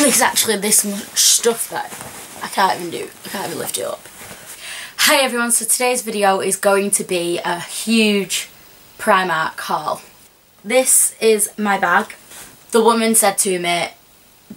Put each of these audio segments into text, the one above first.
There's actually this much stuff that I can't even lift it up. Hi everyone, so today's video is going to be a huge Primark haul. This is my bag. The woman said to me,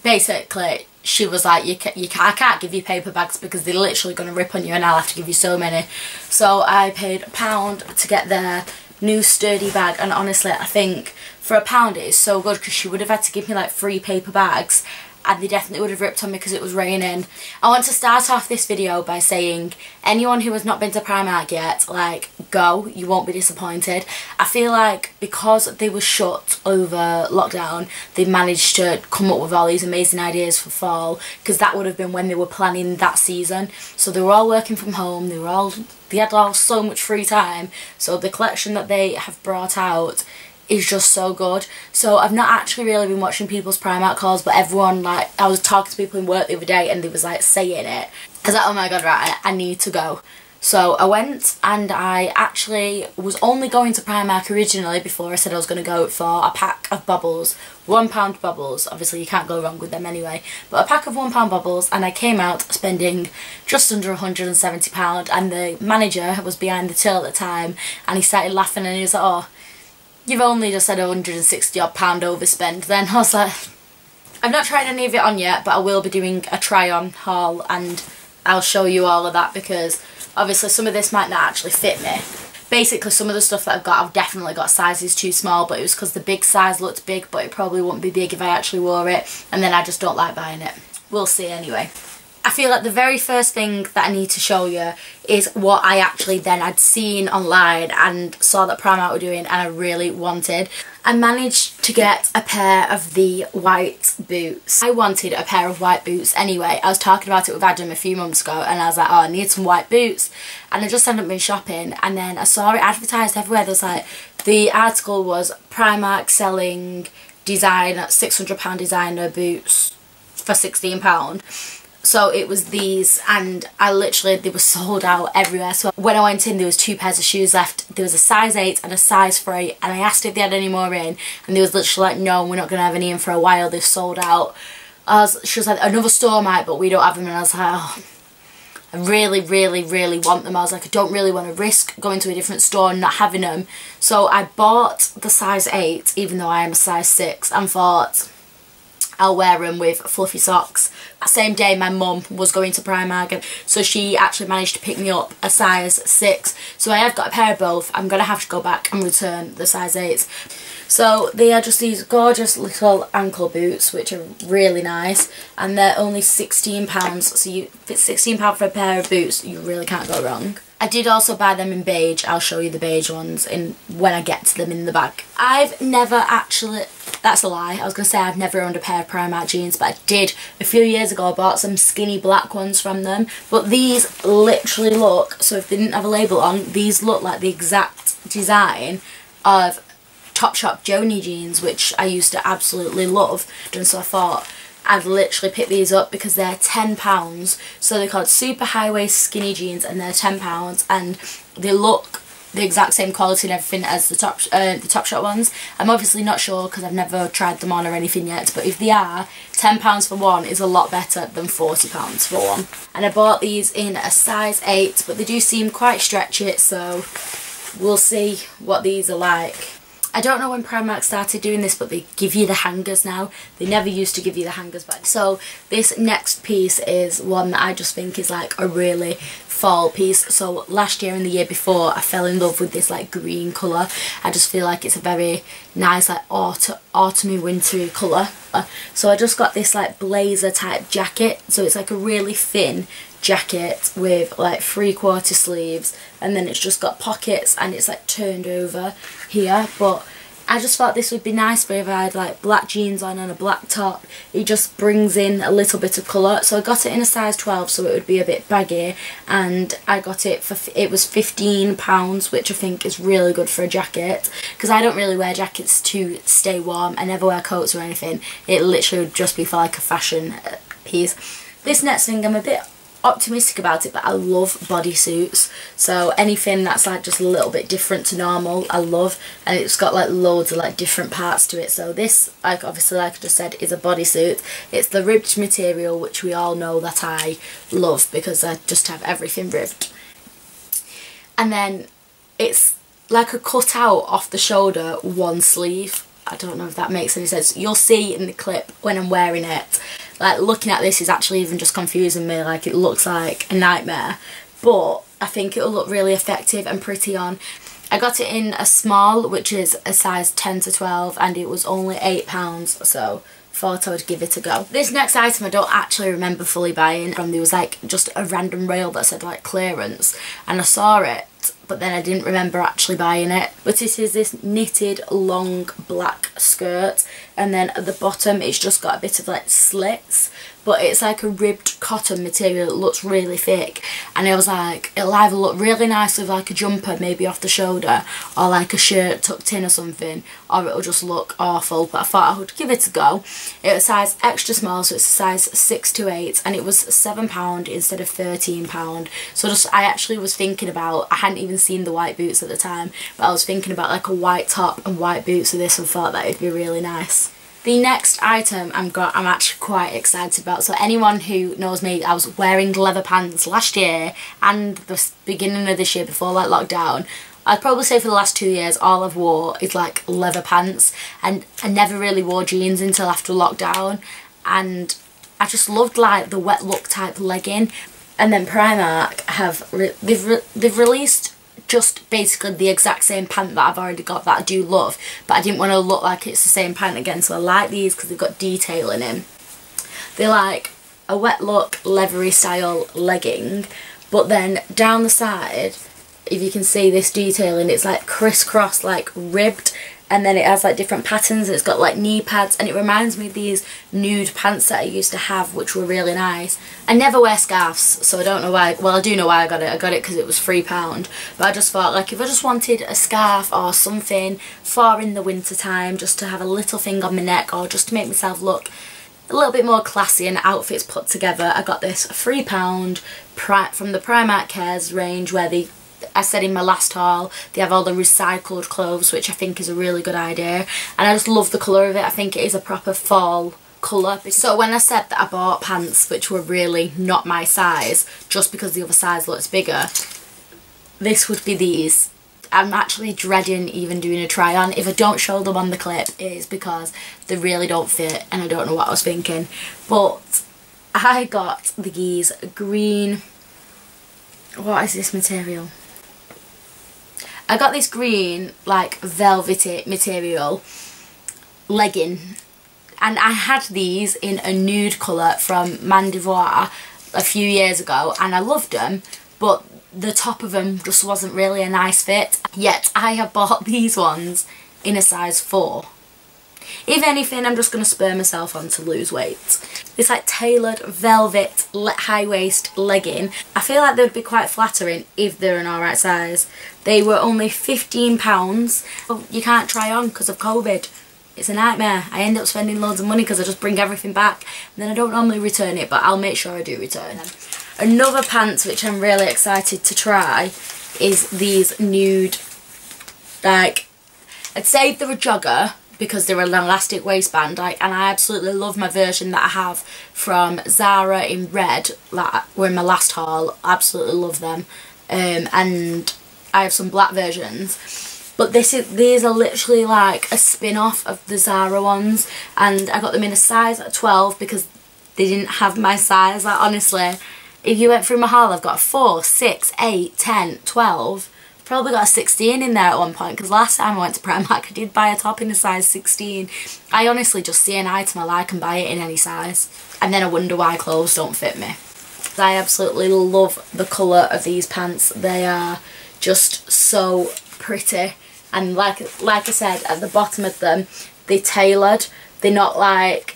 basically, she was like, I can't give you paper bags because they're literally going to rip on you and I'll have to give you so many. So I paid £1 to get their new sturdy bag, and honestly I think for £1 it is so good because she would have had to give me like 3 paper bags and they definitely would have ripped on me because it was raining. I want to start off this video by saying anyone who has not been to Primark yet, like, go, you won't be disappointed. I feel like because they were shut over lockdown, they managed to come up with all these amazing ideas for fall, because that would have been when they were planning that season. So they were all working from home, they had all so much free time, so the collection that they have brought out is just so good. So I've not actually really been watching people's Primark hauls, but everyone, like, I was talking to people in work the other day and they was like saying it. I was like, oh my god, right, I need to go. So I went, and I actually was only going to Primark originally before I said I was going to go for a pack of bubbles. £1 bubbles, obviously you can't go wrong with them anyway, but a pack of £1 bubbles, and I came out spending just under £170, and the manager was behind the till at the time and he started laughing and he was like, oh, you've only just had £160 odd overspend. Then I was like, I've not tried any of it on yet, but I will be doing a try on haul and I'll show you all of that, because obviously some of this might not actually fit me. Basically some of the stuff that I've definitely got sizes too small, but it was because the big size looked big, but it probably wouldn't be big if I actually wore it, and then I just don't like buying it. We'll see anyway. I feel like the very first thing that I need to show you is what I actually then had seen online and saw that Primark were doing and I really wanted. I managed to get a pair of the white boots. I wanted a pair of white boots anyway. I was talking about it with Adam a few months ago and I was like, oh, I need some white boots. And I just ended up been shopping, and then I saw it advertised everywhere. There was like, the article was Primark selling £600 designer boots for £16. So it was these, and they were sold out everywhere. So when I went in, there was 2 pairs of shoes left. There was a size 8 and a size 3, and I asked if they had any more in, and they was literally like, no, we're not going to have any in for a while, they've sold out. She was like, another store might, but we don't have them. And I was like, oh, I really, really, really want them. I was like, I don't really want to risk going to a different store and not having them. So I bought the size 8, even though I am a size 6, and thought I'll wear them with fluffy socks. That same day my mum was going to Primark, and so she actually managed to pick me up a size 6. So I have got a pair of both. I'm going to have to go back and return the size 8s. So they are just these gorgeous little ankle boots, which are really nice, and they're only £16. So if it's £16 for a pair of boots, you really can't go wrong. I did also buy them in beige. I'll show you the beige ones when I get to them in the bag. I've never actually, that's a lie, I was going to say I've never owned a pair of Primark jeans, but I did a few years ago. I bought some skinny black ones from them, but these literally look, so if they didn't have a label on, these look like the exact design of Topshop Joni jeans, which I used to absolutely love, and so I thought I'd literally pick these up because they're £10. So they're called super high waist skinny jeans, and they're £10, and they look the exact same quality and everything as the Topshop ones. I'm obviously not sure because I've never tried them on or anything yet, but if they are, £10 for one is a lot better than £40 for one. And I bought these in a size 8, but they do seem quite stretchy, so we'll see what these are like. I don't know when Primark started doing this, but they give you the hangers now. They never used to give you the hangers back. So this next piece is one that I just think is like a really fall piece. So last year and the year before, I fell in love with this like green colour. I just feel like it's a very nice like autumny wintry colour. So I just got this like blazer type jacket. So it's like a really thin jacket with like 3/4 sleeves, and then it's just got pockets and it's like turned over here. But I just thought this would be nice for if I had like black jeans on and a black top. It just brings in a little bit of colour. So I got it in a size 12, so it would be a bit baggy, and I got it for, it was £15, which I think is really good for a jacket, because I don't really wear jackets to stay warm. I never wear coats or anything. It literally would just be for like a fashion piece. This next thing I'm a bit optimistic about it, but I love bodysuits, so anything that's like just a little bit different to normal I love, and it's got like loads of like different parts to it. So this, like obviously like I just said, is a bodysuit. It's the ribbed material, which we all know that I love because I just have everything ribbed. And then it's like a cut out off the shoulder one sleeve. I don't know if that makes any sense. You'll see in the clip when I'm wearing it. Like, looking at this is actually even just confusing me. Like, it looks like a nightmare, but I think it'll look really effective and pretty on. I got it in a small, which is a size 10 to 12, and it was only £8, so thought I would give it a go. This next item I don't actually remember fully buying. There was like just a random rail that said like clearance, and I saw it, but then I didn't remember actually buying it. But it is this knitted long black skirt, and then at the bottom it's just got a bit of like slits, but it's like a ribbed cotton material. It looks really thick, and I was like, it'll either look really nice with like a jumper maybe off the shoulder, or like a shirt tucked in or something, or it'll just look awful. But I thought I would give it a go. It was size extra small, so it's a size 6 to 8, and it was £7 instead of £13. So just, I actually was thinking about, I hadn't even seen the white boots at the time, but I was thinking about like a white top and white boots with this, and thought that it'd be really nice. The next item I'm actually quite excited about. So anyone who knows me, I was wearing leather pants last year and the beginning of this year before like lockdown. I'd probably say for the last 2 years all I've wore is like leather pants, and I never really wore jeans until after lockdown, and I just loved like the wet look type legging. And then Primark they've released just basically the exact same pant that I've already got that I do love, but I didn't want to look like it's the same pant again, so I like these because they've got detail in them. They're like a wet look leathery style legging, but then down the side, if you can see this detailing, it's like crisscross, like ribbed, and then it has like different patterns. It's got like knee pads, and it reminds me of these nude pants that I used to have, which were really nice. I never wear scarves, so I don't know why. Well, I do know why I got it. I got it because it was £3, but I just thought like if I just wanted a scarf or something for in the winter time, just to have a little thing on my neck, or just to make myself look a little bit more classy and outfits put together, I got this £3 from the Primark Cares range, where I said in my last haul, they have all the recycled clothes, which I think is a really good idea, and I just love the colour of it. I think it is a proper fall colour. So when I said that I bought pants which were really not my size, just because the other size looks bigger, this would be these. I'm actually dreading even doing a try on. If I don't show them on the clip, it is because they really don't fit, and I don't know what I was thinking. But I got these green, what is this material? I got this green like velvety material legging, and I had these in a nude colour from Mandivoire a few years ago, and I loved them, but the top of them just wasn't really a nice fit. Yet I have bought these ones in a size 4. If anything, I'm just going to spur myself on to lose weight. It's like tailored velvet high waist legging. I feel like they would be quite flattering if they're an alright size. They were only £15. You can't try on because of COVID. It's a nightmare. I end up spending loads of money because I just bring everything back, and then I don't normally return it, but I'll make sure I do return them. Another pants which I'm really excited to try is these nude, like, I'd say they're a jogger because they're an elastic waistband, like, and I absolutely love my version that I have from Zara in red that were in my last haul. Absolutely love them. And I have some black versions, but these are literally like a spin-off of the Zara ones, and I got them in a size 12 because they didn't have my size. Like, honestly, if you went through my haul, I've got a 4, 6, 8, 10, 12. Probably got a 16 in there at one point, because last time I went to Primark I did buy a top in a size 16. I honestly just see an item I like and buy it in any size, and then I wonder why clothes don't fit me. I absolutely love the colour of these pants. They are just so pretty, and like I said, at the bottom of them, they're tailored. They're not like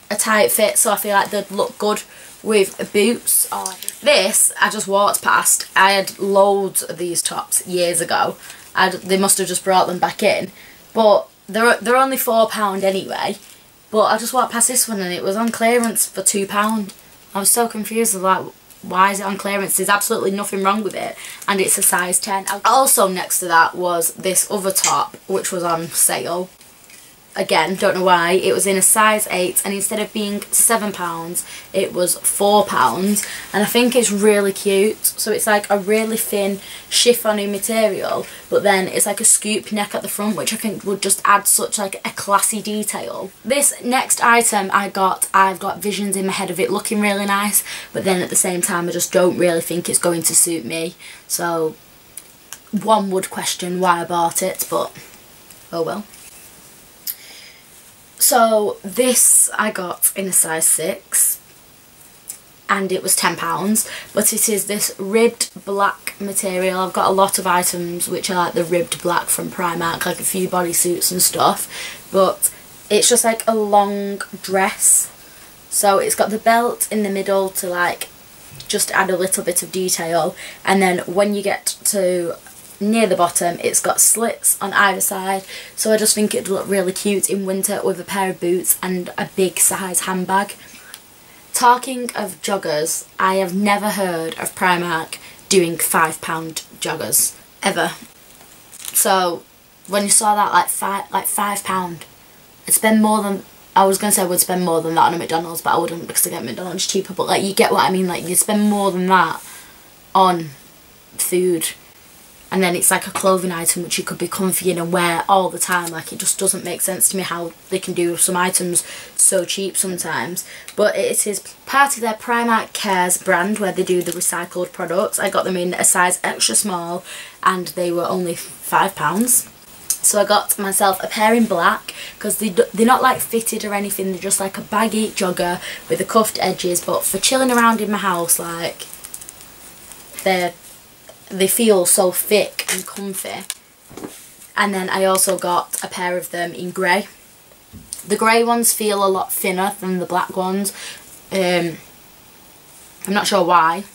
a tight fit, so I feel like they'd look good with boots. This I just walked past. I had loads of these tops years ago. They must have just brought them back in, but they're only £4 anyway. But I just walked past this one and it was on clearance for £2. I was so confused about why is it on clearance? There's absolutely nothing wrong with it, and it's a size 10. Also next to that was this other top, which was on sale. Again, don't know why. It was in a size 8, and instead of being £7 it was £4, and I think it's really cute. So it's like a really thin chiffon-y material, but then it's like a scoop neck at the front, which I think would just add such like a classy detail. This next item I've got visions in my head of it looking really nice, but then at the same time I just don't really think it's going to suit me. So one would question why I bought it, but oh well. So this I got in a size 6, and it was £10, but it is this ribbed black material. I've got a lot of items which are like the ribbed black from Primark, like a few bodysuits and stuff, but it's just like a long dress. So it's got the belt in the middle to like just add a little bit of detail, and then when you get to near the bottom it's got slits on either side, so I just think it'd look really cute in winter with a pair of boots and a big size handbag. Talking of joggers, I have never heard of Primark doing £5 joggers ever. So when you saw that like £5, I'd spend more than, I was going to say I would spend more than that on a McDonald's, but I wouldn't because I get McDonald's cheaper, but like you get what I mean, like you spend more than that on food. And then it's like a clothing item which you could be comfy in and wear all the time. Like, it just doesn't make sense to me how they can do some items so cheap sometimes. But it is part of their Primark Cares brand where they do the recycled products. I got them in a size extra small and they were only £5. So I got myself a pair in black because they're not like fitted or anything. They're just like a baggy jogger with the cuffed edges. But for chilling around in my house, like, they feel so thick and comfy. And then I also got a pair of them in grey. The grey ones feel a lot thinner than the black ones. I'm not sure why.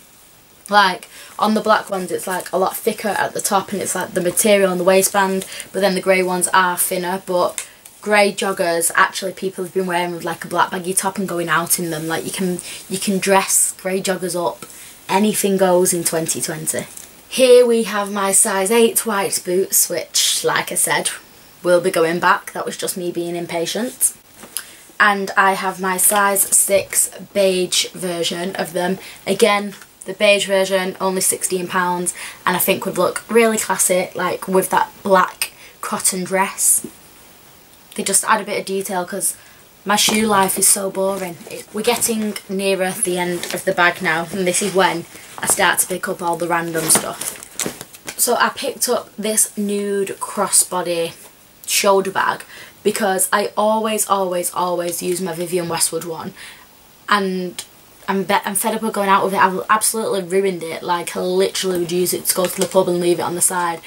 Like, on the black ones it's like a lot thicker at the top and it's like the material on the waistband, but then the grey ones are thinner. But grey joggers, actually people have been wearing with like a black baggy top and going out in them. Like, you can dress grey joggers up. Anything goes in 2020. Here we have my size 8 white boots, which, like I said, will be going back. That was just me being impatient. And I have my size 6 beige version of them. Again, the beige version, only £16, and I think would look really classy, like with that black cotton dress. They just add a bit of detail because my shoe life is so boring. We're getting nearer the end of the bag now, and this is when I start to pick up all the random stuff. So I picked up this Nude Crossbody shoulder bag because I always use my Vivienne Westwood one, and I'm fed up of going out with it. I've absolutely ruined it. Like, I literally would use it to go to the pub and leave it on the side.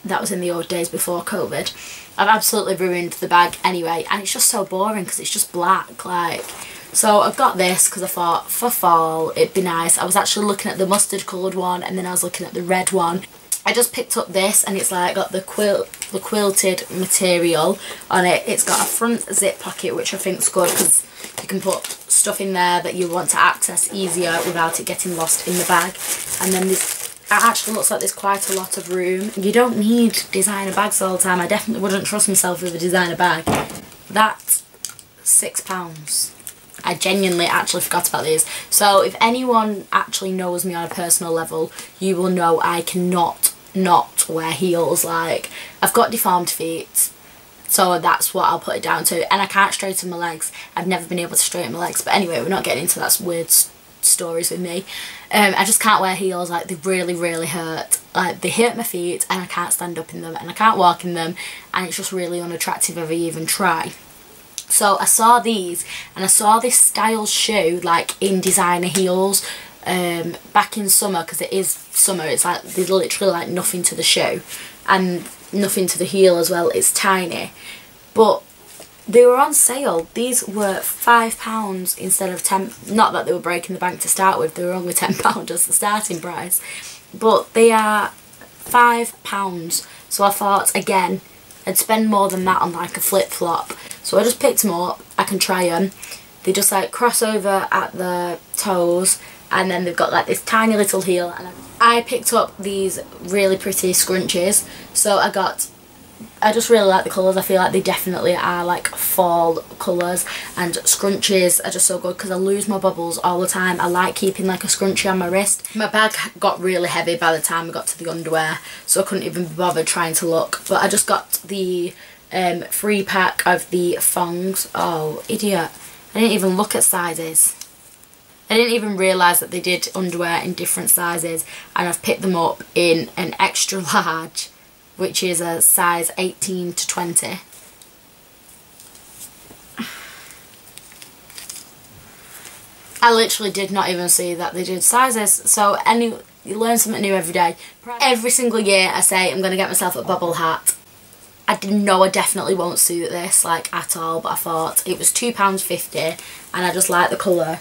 That was in the old days before COVID. I've absolutely ruined the bag anyway, and it's just so boring because it's just black, like. So I've got this because I thought for fall it'd be nice. I was actually looking at the mustard coloured one, and then I was looking at the red one. I just picked up this, and it's like got the quilted material on it. It's got a front zip pocket, which I think's good because you can put stuff in there that you want to access easier without it getting lost in the bag. And then this, it actually looks like there's quite a lot of room. You don't need designer bags all the time. I definitely wouldn't trust myself with a designer bag. That's £6. I genuinely actually forgot about these. So if anyone actually knows me on a personal level, you will know I cannot not wear heels. Like, I've got deformed feet, so that's what I'll put it down to, and I can't straighten my legs. I've never been able to straighten my legs, but anyway, we're not getting into that weird stories with me. I just can't wear heels. Like, they really hurt. Like, they hurt my feet and I can't stand up in them and I can't walk in them, and it's just really unattractive if I even try. So I saw these, and I saw this style shoe like in designer heels back in summer, because it is summer. It's like there's literally like nothing to the shoe and nothing to the heel as well. It's tiny, but they were on sale. These were £5 instead of £10. Not that they were breaking the bank to start with, they were only £10 as the starting price, but they are £5. So I thought, again, I'd spend more than that on like a flip-flop. So I just picked them up. I can try them. They just like cross over at the toes, and then they've got like this tiny little heel. And I picked up these really pretty scrunchies, so I just really like the colours. I feel like they definitely are like fall colours, and scrunchies are just so good because I lose my bubbles all the time. I like keeping like a scrunchie on my wrist. My bag got really heavy by the time I got to the underwear, so I couldn't even be bothered trying to look. But I just got the free pack of the thongs. Oh, idiot. I didn't even look at sizes. I didn't even realise that they did underwear in different sizes, and I've picked them up in an extra large, which is a size 18 to 20. I literally did not even see that they did sizes. So you learn something new every day. Every single year I say I'm going to get myself a bubble hat. I know I definitely won't suit this like at all, but I thought it was £2.50 and I just like the colour.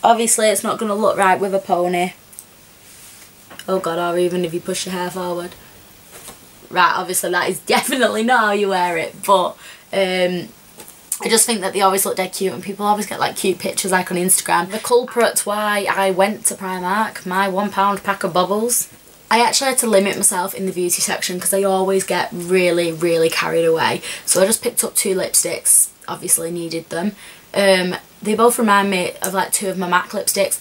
Obviously it's not going to look right with a pony. Oh god, or even if you push your hair forward. Right, obviously that is definitely not how you wear it, but I just think that they always look dead cute, and people always get like cute pictures like on Instagram. The culprit why I went to Primark, my £1 pack of bubbles. I actually had to limit myself in the beauty section because I always get really carried away. So I just picked up 2 lipsticks, obviously needed them. They both remind me of like 2 of my MAC lipsticks.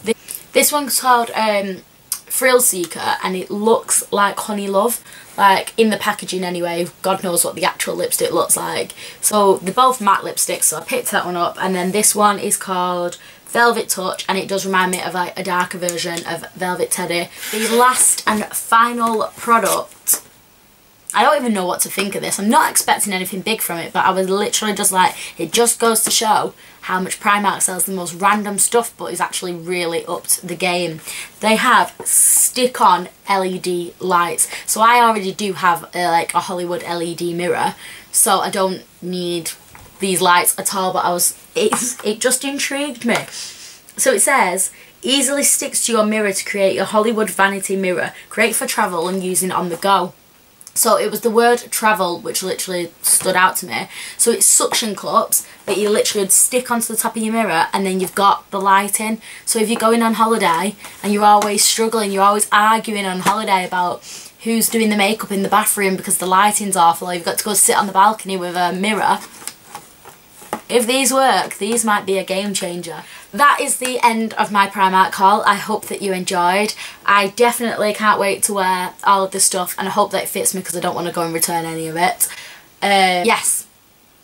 This one's called Thrill Seeker, and it looks like Honey Love, like in the packaging anyway. God knows what the actual lipstick looks like. So they're both matte lipsticks, so I picked that one up. And then this one is called Velvet Touch, and it does remind me of like a darker version of Velvet Teddy. The last and final product, I don't even know what to think of this. I'm not expecting anything big from it, but I was literally just like, it just goes to show how much Primark sells the most random stuff, but is actually really upped the game. They have stick-on LED lights. So I already do have like a Hollywood LED mirror, so I don't need these lights at all, but it just intrigued me. So it says, easily sticks to your mirror to create your Hollywood vanity mirror, great for travel and using on the go. So it was the word travel which literally stood out to me. So it's suction cups that you literally would stick onto the top of your mirror, and then you've got the lighting. So if you're going on holiday and you're always struggling, you're always arguing on holiday about who's doing the makeup in the bathroom because the lighting's awful, or you've got to go sit on the balcony with a mirror. If these work, these might be a game changer. That is the end of my Primark haul. I hope that you enjoyed. I definitely can't wait to wear all of this stuff, and I hope that it fits me because I don't want to go and return any of it. Yes,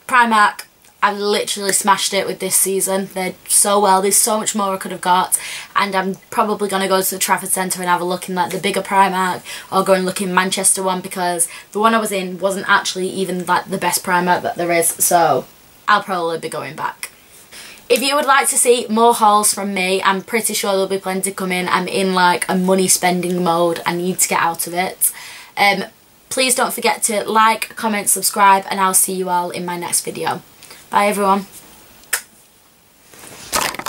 Primark, I literally smashed it with this season. They're so well. There's so much more I could have got, and I'm probably going to go to the Trafford Centre and have a look in like the bigger Primark, or go and look in Manchester one, because the one I was in wasn't actually even like the best Primark that there is, so I'll probably be going back. If you would like to see more hauls from me, I'm pretty sure there'll be plenty coming. I'm in like a money spending mode. I need to get out of it. Please don't forget to like, comment, subscribe, and I'll see you all in my next video. Bye everyone.